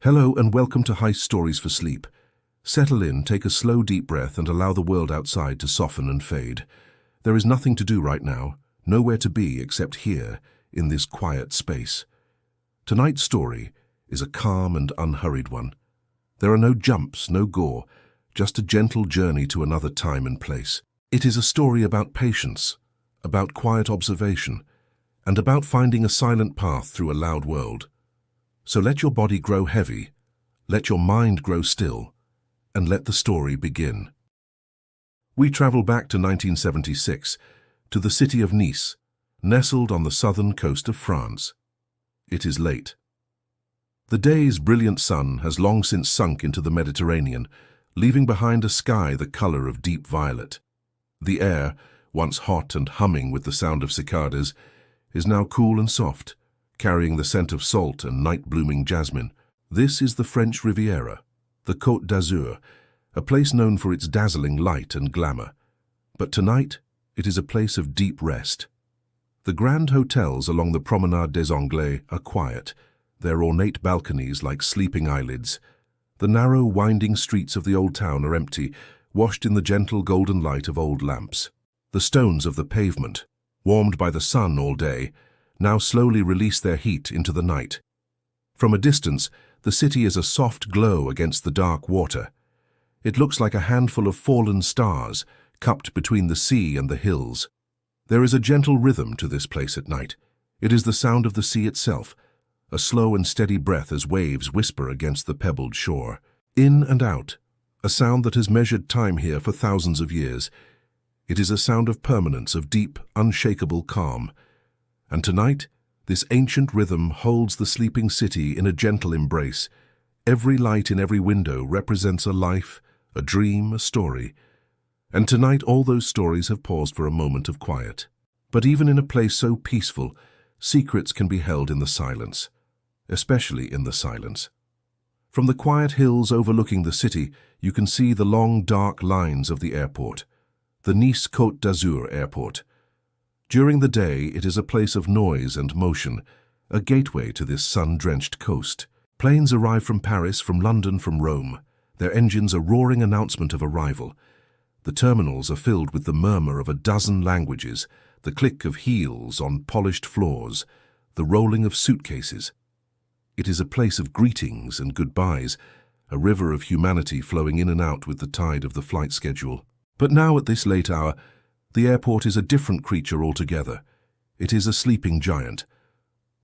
Hello and welcome to Heist Stories for Sleep. Settle in, take a slow deep breath and allow the world outside to soften and fade. There is nothing to do right now, nowhere to be except here, in this quiet space. Tonight's story is a calm and unhurried one. There are no jumps, no gore, just a gentle journey to another time and place. It is a story about patience, about quiet observation, and about finding a silent path through a loud world. So let your body grow heavy, let your mind grow still, and let the story begin. We travel back to 1976, to the city of Nice, nestled on the southern coast of France. It is late. The day's brilliant sun has long since sunk into the Mediterranean, leaving behind a sky the color of deep violet. The air, once hot and humming with the sound of cicadas, is now cool and soft, carrying the scent of salt and night-blooming jasmine. This is the French Riviera, the Côte d'Azur, a place known for its dazzling light and glamour. But tonight, it is a place of deep rest. The grand hotels along the Promenade des Anglais are quiet, their ornate balconies like sleeping eyelids. The narrow, winding streets of the old town are empty, washed in the gentle golden light of old lamps. The stones of the pavement, warmed by the sun all day, now slowly release their heat into the night. From a distance, the city is a soft glow against the dark water. It looks like a handful of fallen stars, cupped between the sea and the hills. There is a gentle rhythm to this place at night. It is the sound of the sea itself, a slow and steady breath as waves whisper against the pebbled shore. In and out, a sound that has measured time here for thousands of years. It is a sound of permanence, of deep, unshakable calm. And tonight, this ancient rhythm holds the sleeping city in a gentle embrace. Every light in every window represents a life, a dream, a story. And tonight all those stories have paused for a moment of quiet. But even in a place so peaceful, secrets can be held in the silence, especially in the silence. From the quiet hills overlooking the city, you can see the long dark lines of the airport, the Nice Côte d'Azur airport. During the day, it is a place of noise and motion, a gateway to this sun-drenched coast. Planes arrive from Paris, from London, from Rome, their engines a roaring announcement of arrival. The terminals are filled with the murmur of a dozen languages, the click of heels on polished floors, the rolling of suitcases. It is a place of greetings and goodbyes, a river of humanity flowing in and out with the tide of the flight schedule. But now, at this late hour, the airport is a different creature altogether. It is a sleeping giant.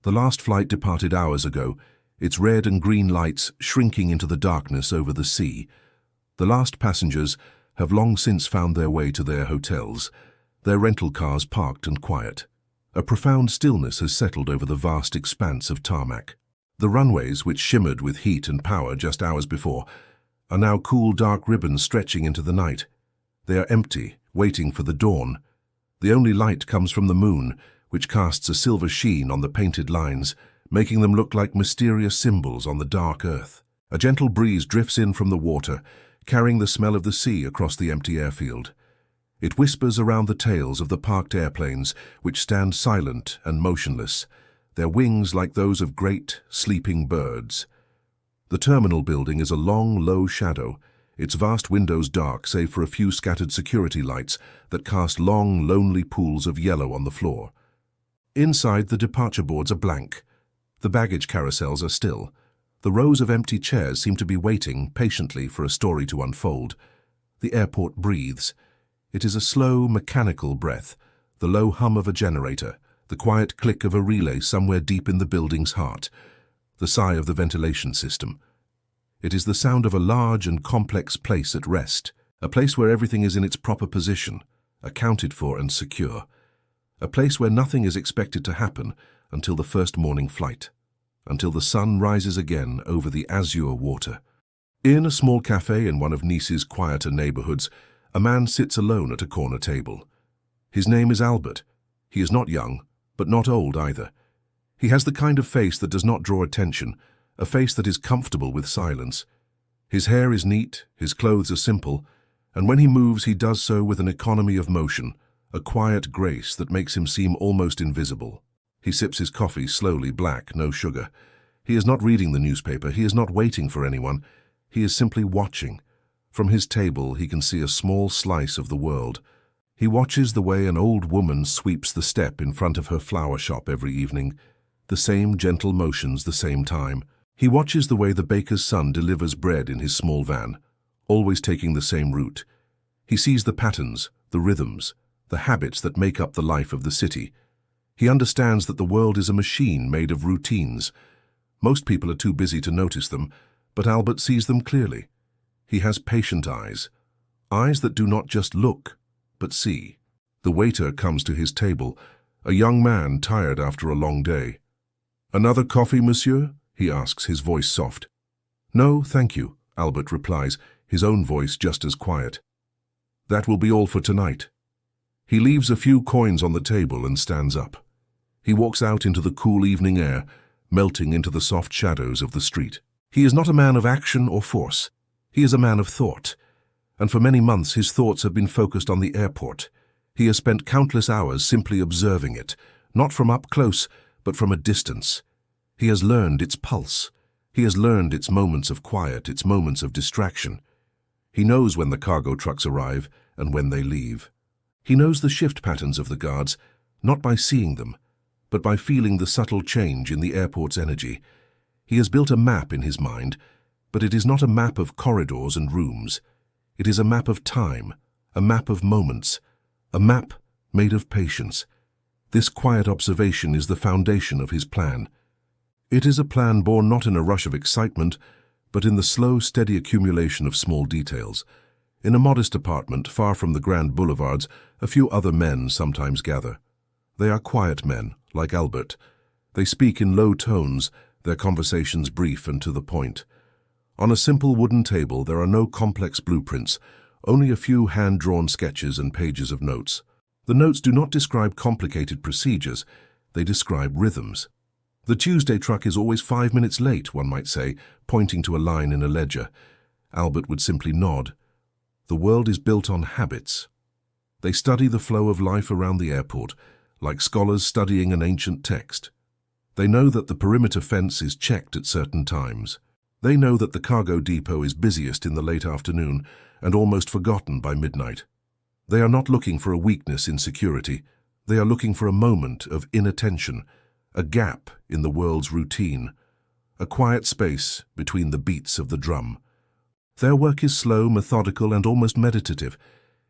The last flight departed hours ago, its red and green lights shrinking into the darkness over the sea. The last passengers have long since found their way to their hotels, their rental cars parked and quiet. A profound stillness has settled over the vast expanse of tarmac. The runways, which shimmered with heat and power just hours before, are now cool dark ribbons stretching into the night. They are empty, waiting for the dawn. The only light comes from the moon, which casts a silver sheen on the painted lines, making them look like mysterious symbols on the dark earth. A gentle breeze drifts in from the water, carrying the smell of the sea across the empty airfield. It whispers around the tails of the parked airplanes, which stand silent and motionless, their wings like those of great, sleeping birds. The terminal building is a long, low shadow, its vast windows dark save for a few scattered security lights that cast long, lonely pools of yellow on the floor. Inside, the departure boards are blank. The baggage carousels are still. The rows of empty chairs seem to be waiting patiently for a story to unfold. The airport breathes. It is a slow, mechanical breath, the low hum of a generator, the quiet click of a relay somewhere deep in the building's heart, the sigh of the ventilation system. It is the sound of a large and complex place at rest, a place where everything is in its proper position, accounted for and secure, a place where nothing is expected to happen until the first morning flight, until the sun rises again over the azure water. In a small cafe in one of Nice's quieter neighborhoods, a man sits alone at a corner table. His name is Albert. He is not young, but not old either. He has the kind of face that does not draw attention, a face that is comfortable with silence. His hair is neat, his clothes are simple, and when he moves he does so with an economy of motion, a quiet grace that makes him seem almost invisible. He sips his coffee slowly, black, no sugar. He is not reading the newspaper, he is not waiting for anyone, he is simply watching. From his table he can see a small slice of the world. He watches the way an old woman sweeps the step in front of her flower shop every evening, the same gentle motions the same time. He watches the way the baker's son delivers bread in his small van, always taking the same route. He sees the patterns, the rhythms, the habits that make up the life of the city. He understands that the world is a machine made of routines. Most people are too busy to notice them, but Albert sees them clearly. He has patient eyes, eyes that do not just look, but see. The waiter comes to his table, a young man tired after a long day. "Another coffee, monsieur?" he asks, his voice soft. "No, thank you," Albert replies, his own voice just as quiet. "That will be all for tonight." He leaves a few coins on the table and stands up. He walks out into the cool evening air, melting into the soft shadows of the street. He is not a man of action or force. He is a man of thought, and for many months his thoughts have been focused on the airport. He has spent countless hours simply observing it, not from up close, but from a distance. He has learned its pulse. He has learned its moments of quiet, its moments of distraction. He knows when the cargo trucks arrive and when they leave. He knows the shift patterns of the guards, not by seeing them, but by feeling the subtle change in the airport's energy. He has built a map in his mind, but it is not a map of corridors and rooms. It is a map of time, a map of moments, a map made of patience. This quiet observation is the foundation of his plan. It is a plan born not in a rush of excitement, but in the slow, steady accumulation of small details. In a modest apartment, far from the grand boulevards, a few other men sometimes gather. They are quiet men, like Albert. They speak in low tones, their conversations brief and to the point. On a simple wooden table there are no complex blueprints, only a few hand-drawn sketches and pages of notes. The notes do not describe complicated procedures, they describe rhythms. The Tuesday truck is always 5 minutes late, one might say, pointing to a line in a ledger. Albert would simply nod. The world is built on habits. They study the flow of life around the airport, like scholars studying an ancient text. They know that the perimeter fence is checked at certain times. They know that the cargo depot is busiest in the late afternoon and almost forgotten by midnight. They are not looking for a weakness in security. They are looking for a moment of inattention, a gap in the world's routine, a quiet space between the beats of the drum. Their work is slow, methodical, and almost meditative.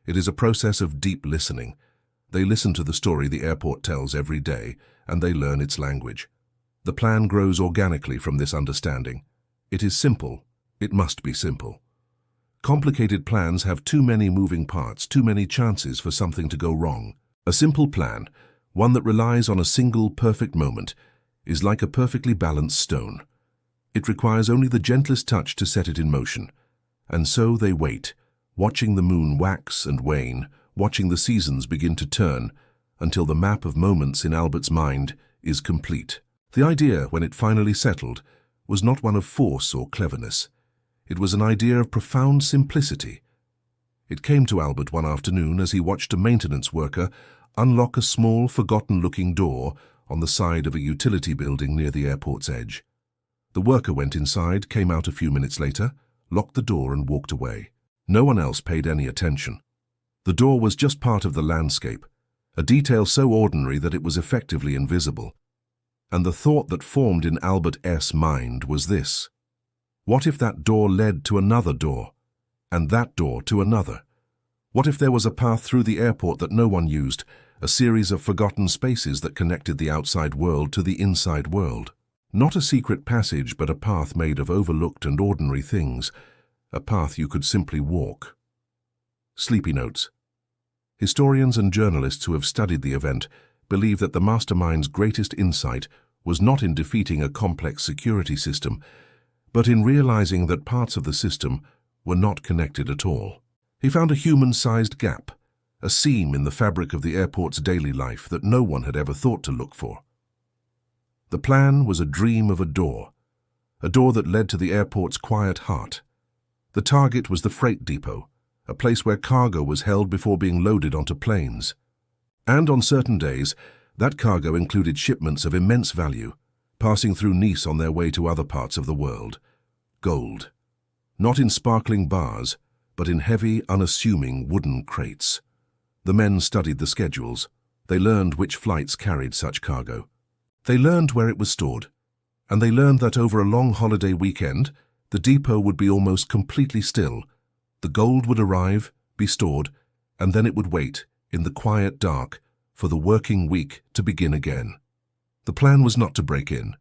It is a process of deep listening. They listen to the story the airport tells every day, and they learn its language. The plan grows organically from this understanding. It is simple. It must be simple. Complicated plans have too many moving parts, too many chances for something to go wrong. A simple plan, one that relies on a single perfect moment, is like a perfectly balanced stone. It requires only the gentlest touch to set it in motion. And so they wait, watching the moon wax and wane, watching the seasons begin to turn, until the map of moments in Albert's mind is complete. The idea, when it finally settled, was not one of force or cleverness. It was an idea of profound simplicity. It came to Albert one afternoon as he watched a maintenance worker unlock a small, forgotten-looking door on the side of a utility building near the airport's edge. The worker went inside, came out a few minutes later, locked the door and walked away. No one else paid any attention. The door was just part of the landscape, a detail so ordinary that it was effectively invisible. And the thought that formed in Albert S.'s mind was this: what if that door led to another door, and that door to another? What if there was a path through the airport that no one used, a series of forgotten spaces that connected the outside world to the inside world? Not a secret passage, but a path made of overlooked and ordinary things, a path you could simply walk. Sleepy notes. Historians and journalists who have studied the event believe that the mastermind's greatest insight was not in defeating a complex security system, but in realizing that parts of the system were not connected at all. He found a human-sized gap, a seam in the fabric of the airport's daily life that no one had ever thought to look for. The plan was a dream of a door that led to the airport's quiet heart. The target was the freight depot, a place where cargo was held before being loaded onto planes. And on certain days, that cargo included shipments of immense value, passing through Nice on their way to other parts of the world. Gold. Not in sparkling bars, but in heavy, unassuming wooden crates. The men studied the schedules. They learned which flights carried such cargo. They learned where it was stored. And they learned that over a long holiday weekend, the depot would be almost completely still. The gold would arrive, be stored, and then it would wait, in the quiet dark, for the working week to begin again. The plan was not to break in.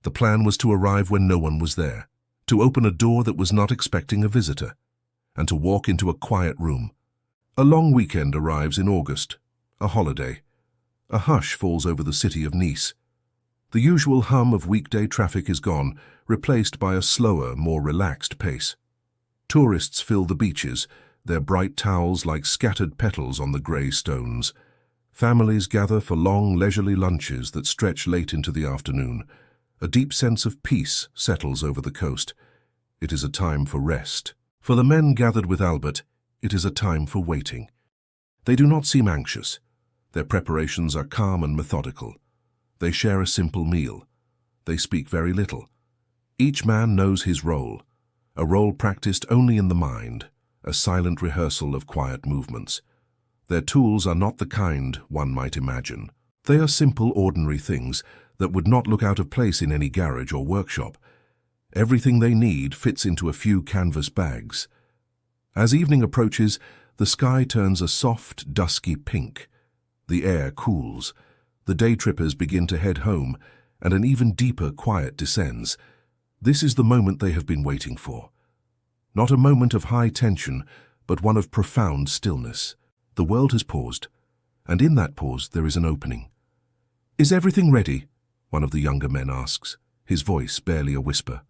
The plan was to arrive when no one was there, to open a door that was not expecting a visitor, and to walk into a quiet room. A long weekend arrives in August, a holiday. A hush falls over the city of Nice. The usual hum of weekday traffic is gone, replaced by a slower, more relaxed pace. Tourists fill the beaches, their bright towels like scattered petals on the grey stones. Families gather for long, leisurely lunches that stretch late into the afternoon. A deep sense of peace settles over the coast. It is a time for rest. For the men gathered with Albert, it is a time for waiting. They do not seem anxious. Their preparations are calm and methodical. They share a simple meal. They speak very little. Each man knows his role, a role practiced only in the mind, a silent rehearsal of quiet movements. Their tools are not the kind one might imagine. They are simple, ordinary things that would not look out of place in any garage or workshop. Everything they need fits into a few canvas bags. As evening approaches, the sky turns a soft, dusky pink. The air cools. The day trippers begin to head home, and an even deeper quiet descends. This is the moment they have been waiting for. Not a moment of high tension, but one of profound stillness. The world has paused, and in that pause there is an opening. "Is everything ready?" one of the younger men asks, his voice barely a whisper.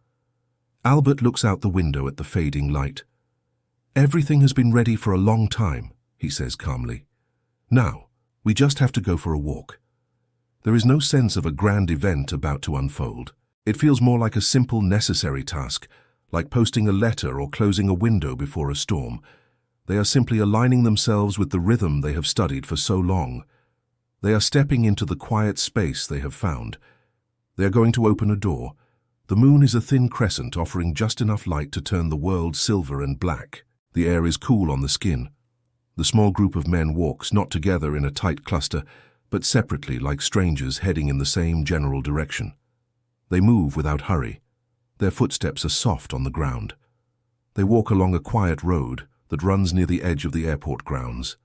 Albert looks out the window at the fading light. "Everything has been ready for a long time," he says calmly. "Now, we just have to go for a walk." There is no sense of a grand event about to unfold. It feels more like a simple, necessary task, like posting a letter or closing a window before a storm. They are simply aligning themselves with the rhythm they have studied for so long. They are stepping into the quiet space they have found. They are going to open a door. The moon is a thin crescent offering just enough light to turn the world silver and black. The air is cool on the skin. The small group of men walks not together in a tight cluster, but separately like strangers heading in the same general direction. They move without hurry. Their footsteps are soft on the ground. They walk along a quiet road that runs near the edge of the airport grounds.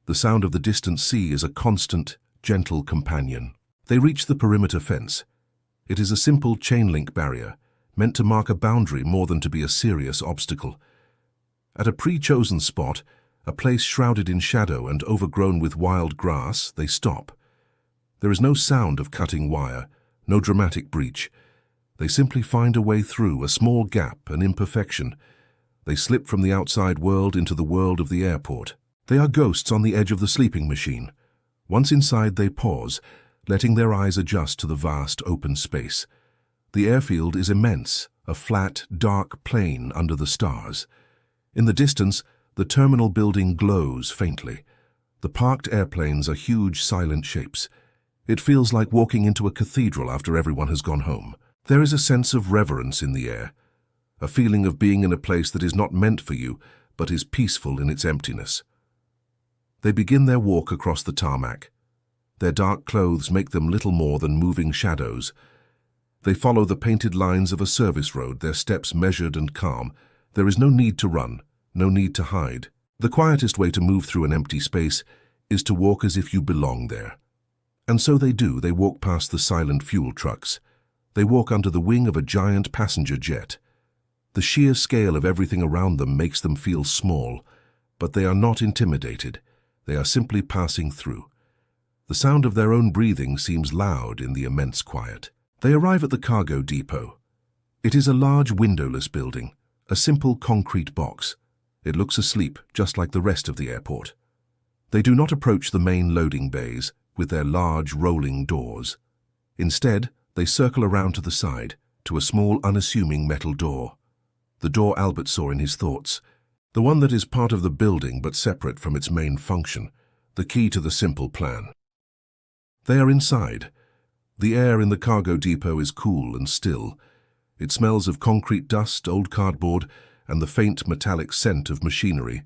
The sound of the distant sea is a constant, gentle companion. They reach the perimeter fence. It is a simple chain-link barrier, meant to mark a boundary more than to be a serious obstacle. At a pre-chosen spot, a place shrouded in shadow and overgrown with wild grass, they stop. There is no sound of cutting wire, no dramatic breach. They simply find a way through a small gap, an imperfection. They slip from the outside world into the world of the airport. They are ghosts on the edge of the sleeping machine. Once inside, they pause, letting their eyes adjust to the vast open space. The airfield is immense, a flat, dark plain under the stars. In the distance, the terminal building glows faintly. The parked airplanes are huge, silent shapes. It feels like walking into a cathedral after everyone has gone home. There is a sense of reverence in the air, a feeling of being in a place that is not meant for you, but is peaceful in its emptiness. They begin their walk across the tarmac. Their dark clothes make them little more than moving shadows. They follow the painted lines of a service road, their steps measured and calm. There is no need to run, no need to hide. The quietest way to move through an empty space is to walk as if you belong there. And so they do. They walk past the silent fuel trucks. They walk under the wing of a giant passenger jet. The sheer scale of everything around them makes them feel small, but they are not intimidated. They are simply passing through. The sound of their own breathing seems loud in the immense quiet. They arrive at the cargo depot. It is a large windowless building, a simple concrete box. It looks asleep, just like the rest of the airport. They do not approach the main loading bays with their large rolling doors. Instead, they circle around to the side, to a small, unassuming metal door. The door Albert saw in his thoughts. The one that is part of the building but separate from its main function, the key to the simple plan. They are inside. The air in the cargo depot is cool and still. It smells of concrete dust, old cardboard, and the faint metallic scent of machinery.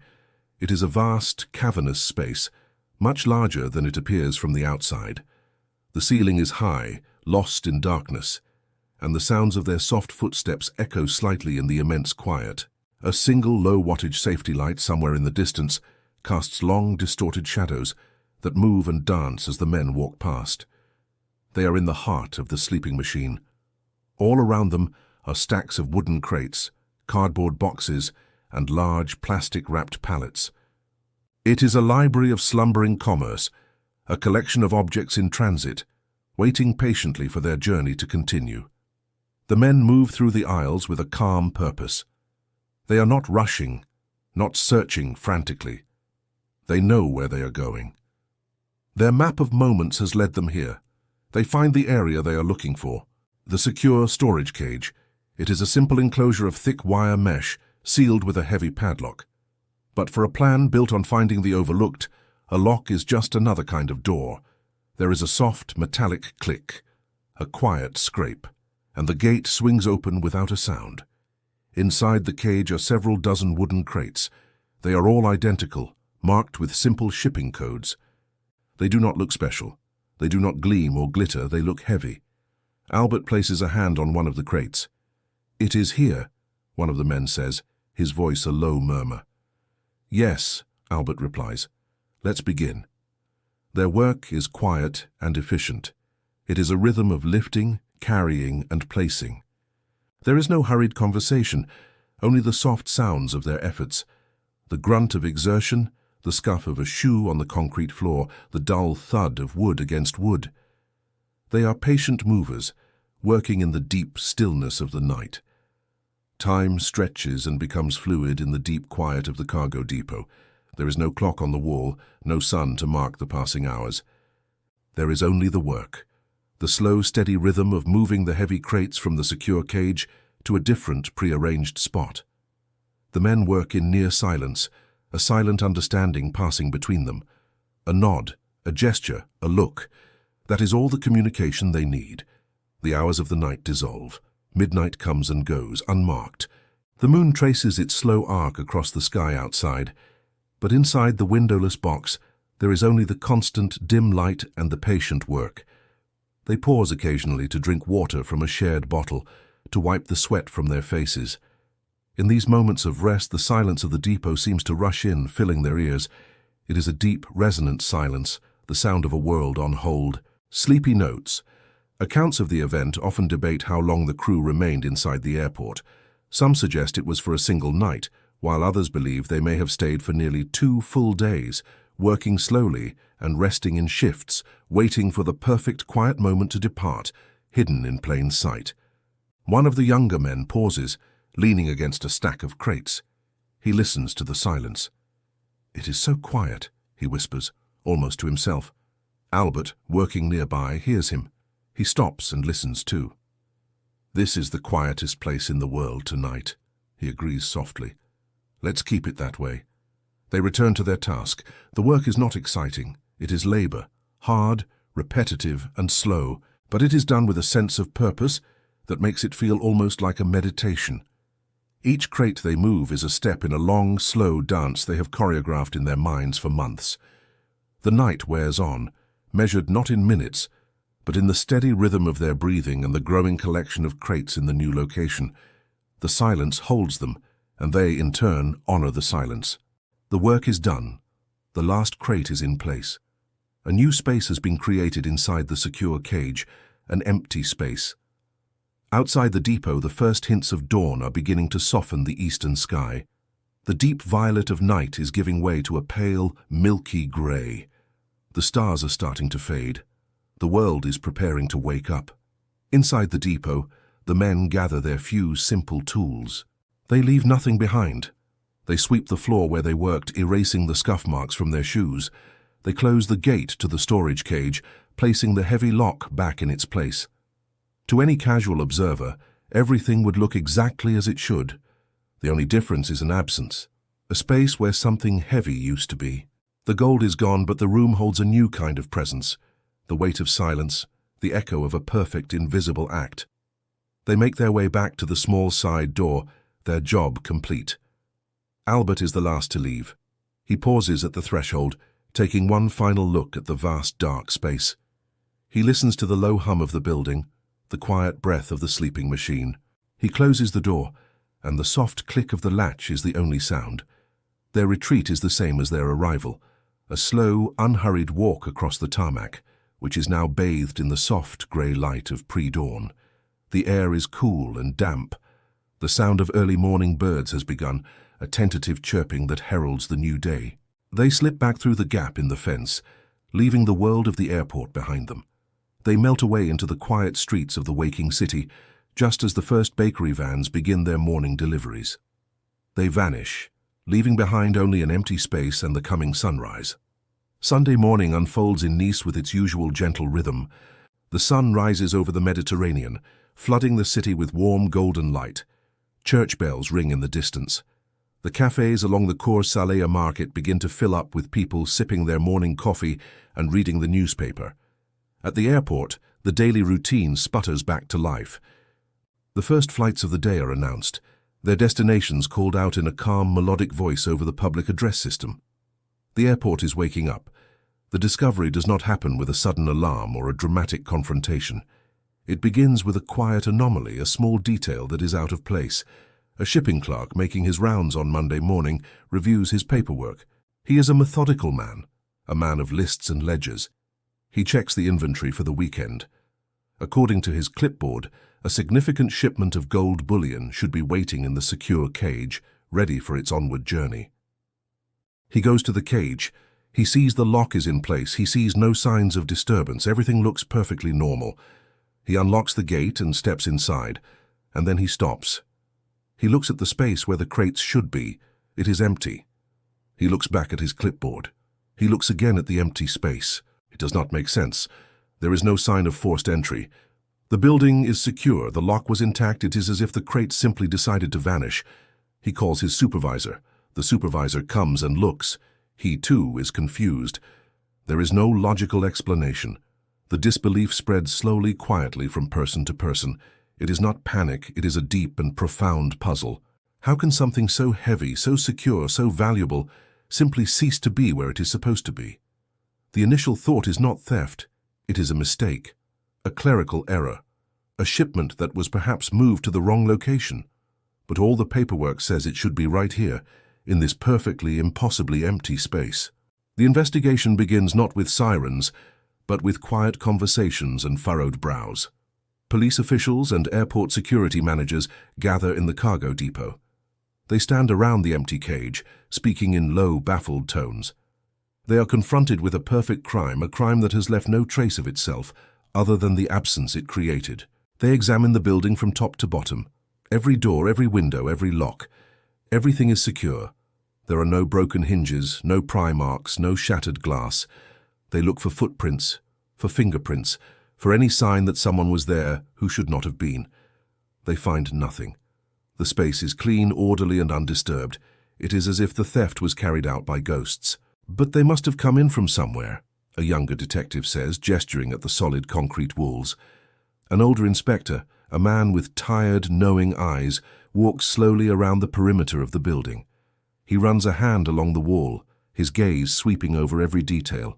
It is a vast, cavernous space, much larger than it appears from the outside. The ceiling is high, lost in darkness, and the sounds of their soft footsteps echo slightly in the immense quiet. A single low-wattage safety light somewhere in the distance casts long, distorted shadows that move and dance as the men walk past. They are in the heart of the sleeping machine. All around them are stacks of wooden crates, cardboard boxes, and large plastic-wrapped pallets. It is a library of slumbering commerce, a collection of objects in transit, waiting patiently for their journey to continue. The men move through the aisles with a calm purpose. They are not rushing, not searching frantically. They know where they are going. Their map of moments has led them here. They find the area they are looking for, the secure storage cage. It is a simple enclosure of thick wire mesh, sealed with a heavy padlock. But for a plan built on finding the overlooked, a lock is just another kind of door. There is a soft, metallic click, a quiet scrape, and the gate swings open without a sound. Inside the cage are several dozen wooden crates. They are all identical, marked with simple shipping codes. They do not look special. They do not gleam or glitter, they look heavy. Albert places a hand on one of the crates. "It is here," one of the men says, his voice a low murmur. "Yes," Albert replies. "Let's begin." Their work is quiet and efficient. It is a rhythm of lifting, carrying, and placing. There is no hurried conversation, only the soft sounds of their efforts, the grunt of exertion, the scuff of a shoe on the concrete floor, the dull thud of wood against wood. They are patient movers, working in the deep stillness of the night. Time stretches and becomes fluid in the deep quiet of the cargo depot. There is no clock on the wall, no sun to mark the passing hours. There is only the work, the slow, steady rhythm of moving the heavy crates from the secure cage to a different, prearranged spot. The men work in near silence, a silent understanding passing between them. A nod, a gesture, a look. That is all the communication they need. The hours of the night dissolve. Midnight comes and goes, unmarked. The moon traces its slow arc across the sky outside, but inside the windowless box there is only the constant dim light and the patient work. They pause occasionally to drink water from a shared bottle, to wipe the sweat from their faces. In these moments of rest, the silence of the depot seems to rush in, filling their ears. It is a deep, resonant silence, the sound of a world on hold. Sleepy notes. Accounts of the event often debate how long the crew remained inside the airport. Some suggest it was for a single night, while others believe they may have stayed for nearly 2 full days, working slowly and resting in shifts, waiting for the perfect quiet moment to depart, hidden in plain sight. One of the younger men pauses, leaning against a stack of crates. He listens to the silence. "It is so quiet," he whispers, almost to himself. Albert, working nearby, hears him. He stops and listens too. "This is the quietest place in the world tonight," he agrees softly. "Let's keep it that way." They return to their task. The work is not exciting. It is labor, hard, repetitive, and slow, but it is done with a sense of purpose that makes it feel almost like a meditation. Each crate they move is a step in a long, slow dance they have choreographed in their minds for months. The night wears on, measured not in minutes, but in the steady rhythm of their breathing and the growing collection of crates in the new location. The silence holds them, and they, in turn, honor the silence. The work is done. The last crate is in place. A new space has been created inside the secure cage, an empty space. Outside the depot, the first hints of dawn are beginning to soften the eastern sky. The deep violet of night is giving way to a pale, milky gray. The stars are starting to fade. The world is preparing to wake up. Inside the depot, the men gather their few simple tools. They leave nothing behind. They sweep the floor where they worked, erasing the scuff marks from their shoes. They close the gate to the storage cage, placing the heavy lock back in its place. To any casual observer, everything would look exactly as it should. The only difference is an absence, a space where something heavy used to be. The gold is gone, but the room holds a new kind of presence, the weight of silence, the echo of a perfect invisible act. They make their way back to the small side door, their job complete. Albert is the last to leave. He pauses at the threshold, taking one final look at the vast dark space. He listens to the low hum of the building, the quiet breath of the sleeping machine. He closes the door, and the soft click of the latch is the only sound. Their retreat is the same as their arrival, a slow, unhurried walk across the tarmac, which is now bathed in the soft grey light of pre-dawn. The air is cool and damp. The sound of early morning birds has begun, a tentative chirping that heralds the new day. They slip back through the gap in the fence, leaving the world of the airport behind them. They melt away into the quiet streets of the waking city, just as the first bakery vans begin their morning deliveries. They vanish, leaving behind only an empty space and the coming sunrise. Sunday morning unfolds in Nice with its usual gentle rhythm. The sun rises over the Mediterranean, flooding the city with warm golden light. Church bells ring in the distance. The cafes along the Cours Salée market begin to fill up with people sipping their morning coffee and reading the newspaper. At the airport, the daily routine sputters back to life. The first flights of the day are announced, their destinations called out in a calm, melodic voice over the public address system. The airport is waking up. The discovery does not happen with a sudden alarm or a dramatic confrontation. It begins with a quiet anomaly, a small detail that is out of place. A shipping clerk making his rounds on Monday morning reviews his paperwork. He is a methodical man, a man of lists and ledgers. He checks the inventory for the weekend. According to his clipboard, a significant shipment of gold bullion should be waiting in the secure cage, ready for its onward journey. He goes to the cage. He sees the lock is in place. He sees no signs of disturbance. Everything looks perfectly normal. He unlocks the gate and steps inside, and then he stops. He looks at the space where the crates should be. It is empty. He looks back at his clipboard. He looks again at the empty space. It does not make sense. There is no sign of forced entry. The building is secure. The lock was intact. It is as if the crates simply decided to vanish. He calls his supervisor. The supervisor comes and looks. He, too, is confused. There is no logical explanation. The disbelief spreads slowly, quietly from person to person. It is not panic, it is a deep and profound puzzle. How can something so heavy, so secure, so valuable, simply cease to be where it is supposed to be? The initial thought is not theft. It is a mistake, a clerical error, a shipment that was perhaps moved to the wrong location. But all the paperwork says it should be right here, in this perfectly, impossibly empty space. The investigation begins not with sirens, but with quiet conversations and furrowed brows. Police officials and airport security managers gather in the cargo depot. They stand around the empty cage, speaking in low, baffled tones. They are confronted with a perfect crime, a crime that has left no trace of itself, other than the absence it created. They examine the building from top to bottom. Every door, every window, every lock. Everything is secure. There are no broken hinges, no pry marks, no shattered glass. They look for footprints, for fingerprints, for any sign that someone was there who should not have been. They find nothing. The space is clean, orderly, and undisturbed. It is as if the theft was carried out by ghosts. But they must have come in from somewhere, a younger detective says, gesturing at the solid concrete walls. An older inspector, a man with tired, knowing eyes, walks slowly around the perimeter of the building. He runs a hand along the wall, his gaze sweeping over every detail.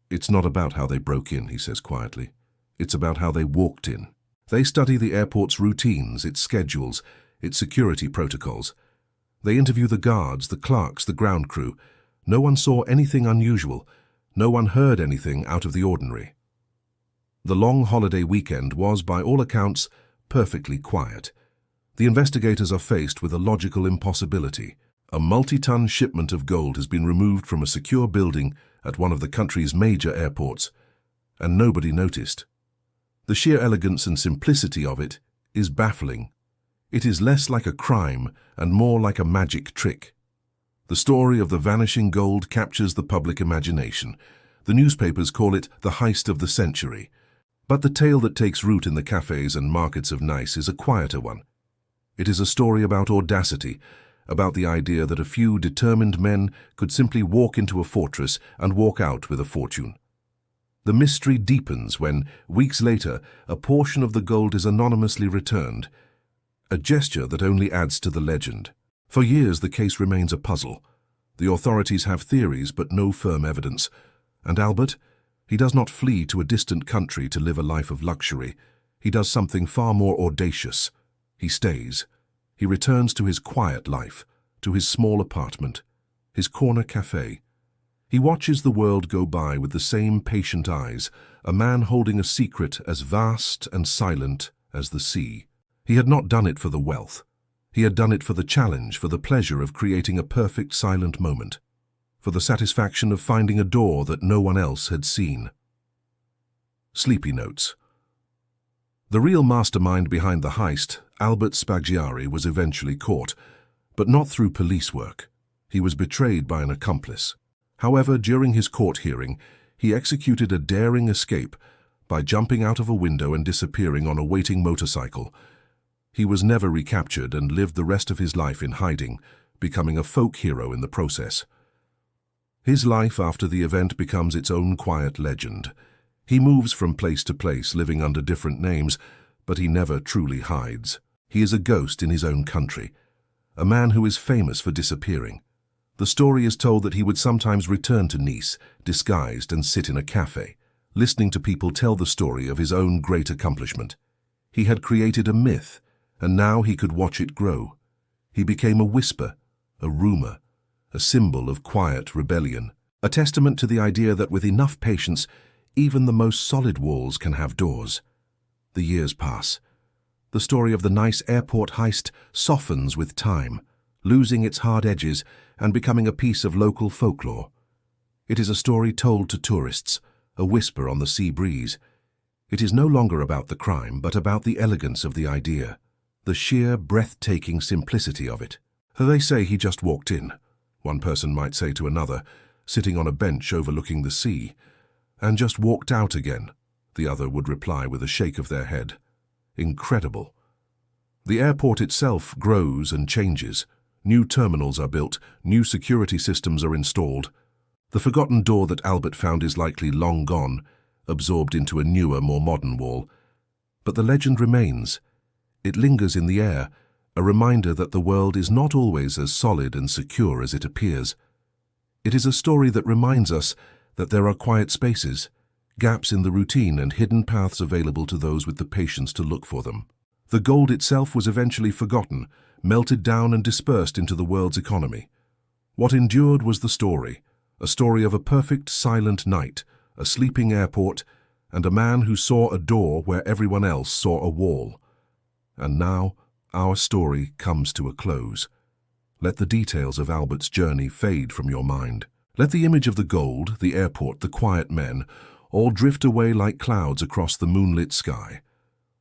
It's not about how they broke in, he says quietly. It's about how they walked in. They study the airport's routines, its schedules, its security protocols. They interview the guards, the clerks, the ground crew. No one saw anything unusual. No one heard anything out of the ordinary. The long holiday weekend was, by all accounts, perfectly quiet. The investigators are faced with a logical impossibility. A multi-ton shipment of gold has been removed from a secure building at one of the country's major airports, and nobody noticed. The sheer elegance and simplicity of it is baffling. It is less like a crime and more like a magic trick. The story of the vanishing gold captures the public imagination. The newspapers call it the heist of the century. But the tale that takes root in the cafes and markets of Nice is a quieter one. It is a story about audacity, about the idea that a few determined men could simply walk into a fortress and walk out with a fortune. The mystery deepens when, weeks later, a portion of the gold is anonymously returned, a gesture that only adds to the legend. For years, the case remains a puzzle. The authorities have theories but no firm evidence. And Albert? He does not flee to a distant country to live a life of luxury. He does something far more audacious. He stays. He returns to his quiet life, to his small apartment, his corner cafe. He watches the world go by with the same patient eyes, a man holding a secret as vast and silent as the sea. He had not done it for the wealth. He had done it for the challenge, for the pleasure of creating a perfect silent moment, for the satisfaction of finding a door that no one else had seen. Sleepy notes. The real mastermind behind the heist, Albert Spaggiari, was eventually caught, but not through police work. He was betrayed by an accomplice. However, during his court hearing, he executed a daring escape by jumping out of a window and disappearing on a waiting motorcycle. He was never recaptured and lived the rest of his life in hiding, becoming a folk hero in the process. His life after the event becomes its own quiet legend. He moves from place to place, living under different names, but he never truly hides. He is a ghost in his own country, a man who is famous for disappearing. The story is told that he would sometimes return to Nice, disguised, and sit in a cafe, listening to people tell the story of his own great accomplishment. He had created a myth, and now he could watch it grow. He became a whisper, a rumor, a symbol of quiet rebellion, a testament to the idea that with enough patience, even the most solid walls can have doors. The years pass. The story of the Nice airport heist softens with time, losing its hard edges and becoming a piece of local folklore. It is a story told to tourists, a whisper on the sea breeze. It is no longer about the crime, but about the elegance of the idea, the sheer, breathtaking simplicity of it. They say he just walked in, one person might say to another, sitting on a bench overlooking the sea, and just walked out again, the other would reply with a shake of their head. Incredible. The airport itself grows and changes. New terminals are built, new security systems are installed. The forgotten door that Albert found is likely long gone, absorbed into a newer, more modern wall. But the legend remains. It lingers in the air, a reminder that the world is not always as solid and secure as it appears. It is a story that reminds us that there are quiet spaces, gaps in the routine, and hidden paths available to those with the patience to look for them. The gold itself was eventually forgotten, melted down and dispersed into the world's economy. What endured was the story, a story of a perfect silent night, a sleeping airport, and a man who saw a door where everyone else saw a wall. And now, our story comes to a close. Let the details of Albert's journey fade from your mind. Let the image of the gold, the airport, the quiet men, all drift away like clouds across the moonlit sky.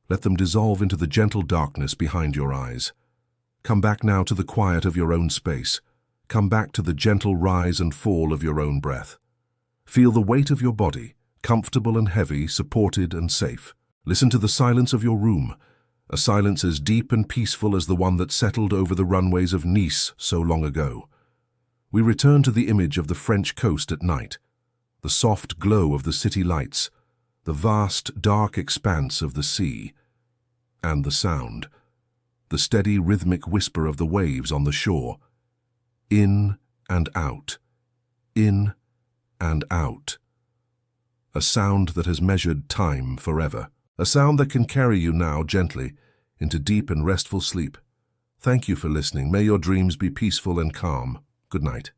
Let them dissolve into the gentle darkness behind your eyes. Come back now to the quiet of your own space. Come back to the gentle rise and fall of your own breath. Feel the weight of your body, comfortable and heavy, supported and safe. Listen to the silence of your room, a silence as deep and peaceful as the one that settled over the runways of Nice so long ago. We return to the image of the French coast at night, the soft glow of the city lights, the vast, dark expanse of the sea, and the sound, the steady, rhythmic whisper of the waves on the shore. In and out, in and out. A sound that has measured time forever. A sound that can carry you now gently into deep and restful sleep. Thank you for listening. May your dreams be peaceful and calm. Good night.